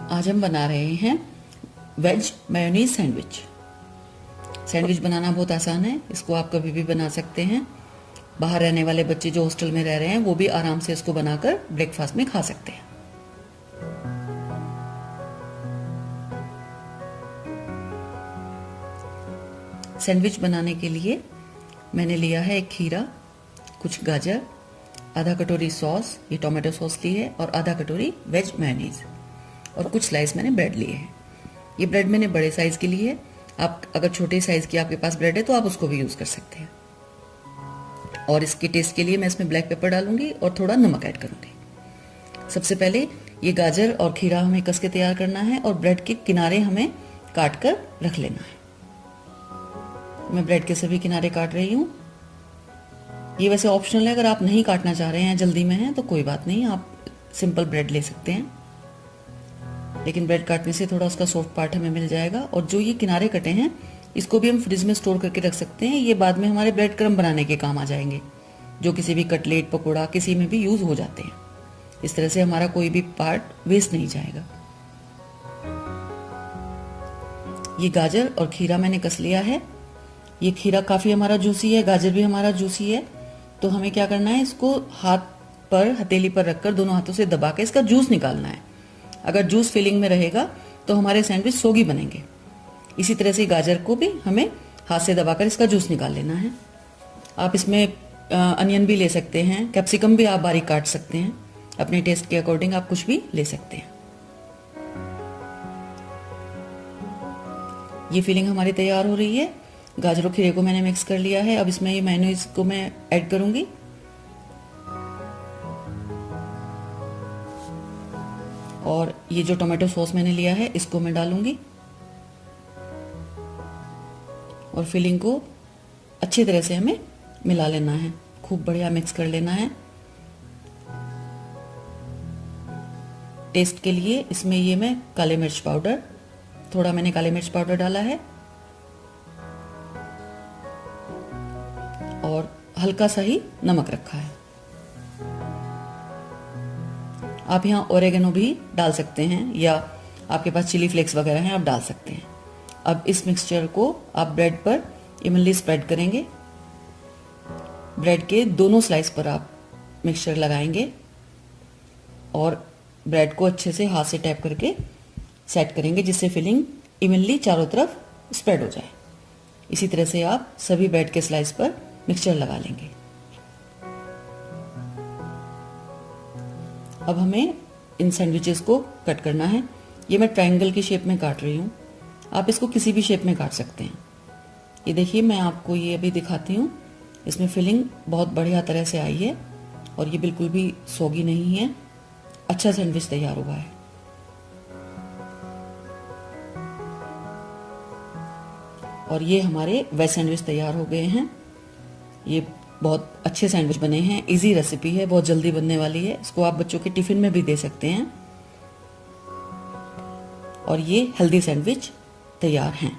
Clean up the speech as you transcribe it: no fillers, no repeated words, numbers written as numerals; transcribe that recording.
आज हम बना रहे हैं वेज मेयोनीज सैंडविच। सैंडविच बनाना बहुत आसान है, इसको आप कभी भी बना सकते हैं। बाहर रहने वाले बच्चे जो हॉस्टल में रह रहे हैं वो भी आराम से इसको बनाकर ब्रेकफास्ट में खा सकते हैं। सैंडविच बनाने के लिए मैंने लिया है एक खीरा, कुछ गाजर, आधा कटोरी सॉस, ये टोमेटो सॉस ली है, और आधा कटोरी वेज मेयोनीज, और कुछ स्लाइस मैंने ब्रेड लिए हैं। ये ब्रेड मैंने बड़े साइज़ की ली है, आप अगर छोटे साइज़ की आपके पास ब्रेड है तो आप उसको भी यूज़ कर सकते हैं। और इसके टेस्ट के लिए मैं इसमें ब्लैक पेपर डालूंगी और थोड़ा नमक ऐड करूंगी। सबसे पहले ये गाजर और खीरा हमें कस के तैयार करना है और ब्रेड के किनारे हमें काट कर रख लेना है। मैं ब्रेड के सभी किनारे काट रही हूँ। ये वैसे ऑप्शनल है, अगर आप नहीं काटना चाह रहे हैं, जल्दी में हैं, तो कोई बात नहीं, आप सिंपल ब्रेड ले सकते हैं। लेकिन ब्रेड काटने से थोड़ा उसका सॉफ्ट पार्ट हमें मिल जाएगा। और जो ये किनारे कटे हैं इसको भी हम फ्रिज में स्टोर करके रख सकते हैं, ये बाद में हमारे ब्रेड क्रम्ब बनाने के काम आ जाएंगे, जो किसी भी कटलेट, पकौड़ा, किसी में भी यूज हो जाते हैं। इस तरह से हमारा कोई भी पार्ट वेस्ट नहीं जाएगा। ये गाजर और खीरा मैंने कस लिया है। ये खीरा काफ़ी हमारा जूसी है, गाजर भी हमारा जूसी है, तो हमें क्या करना है, इसको हाथ पर, हथेली पर रखकर दोनों हाथों से दबा के इसका जूस निकालना है। अगर जूस फिलिंग में रहेगा तो हमारे सैंडविच सोगी बनेंगे। इसी तरह से गाजर को भी हमें हाथ से दबाकर इसका जूस निकाल लेना है। आप इसमें अनियन भी ले सकते हैं, कैप्सिकम भी आप बारीक काट सकते हैं, अपने टेस्ट के अकॉर्डिंग आप कुछ भी ले सकते हैं। ये फिलिंग हमारी तैयार हो रही है। गाजर और खीरे को मैंने मिक्स कर लिया है। अब इसमें ये मेयोनीज को मैं ऐड करूंगी। और ये जो टोमेटो सॉस मैंने लिया है इसको मैं डालूंगी और फिलिंग को अच्छी तरह से हमें मिला लेना है, खूब बढ़िया मिक्स कर लेना है। टेस्ट के लिए इसमें ये मैं काले मिर्च पाउडर, थोड़ा मैंने काले मिर्च पाउडर डाला है, और हल्का सा ही नमक रखा है। आप यहाँ ओरेगेनो भी डाल सकते हैं, या आपके पास चिली फ्लेक्स वगैरह हैं आप डाल सकते हैं। अब इस मिक्सचर को आप ब्रेड पर इवनली स्प्रेड करेंगे। ब्रेड के दोनों स्लाइस पर आप मिक्सचर लगाएंगे और ब्रेड को अच्छे से हाथ से टैप करके सेट करेंगे, जिससे फिलिंग इवनली चारों तरफ स्प्रेड हो जाए। इसी तरह से आप सभी ब्रेड के स्लाइस पर मिक्सचर लगा लेंगे। अब हमें इन सैंडविचेस को कट करना है। ये मैं ट्रायंगल की शेप में काट रही हूँ, आप इसको किसी भी शेप में काट सकते हैं। ये देखिए, मैं आपको ये अभी दिखाती हूँ। इसमें फिलिंग बहुत बढ़िया तरह से आई है और ये बिल्कुल भी सोगी नहीं है। अच्छा सैंडविच तैयार हुआ है। और ये हमारे वेज सैंडविच तैयार हो गए हैं। ये बहुत अच्छे सैंडविच बने हैं, इजी रेसिपी है, बहुत जल्दी बनने वाली है। इसको आप बच्चों के टिफिन में भी दे सकते हैं। और ये हेल्दी सैंडविच तैयार हैं।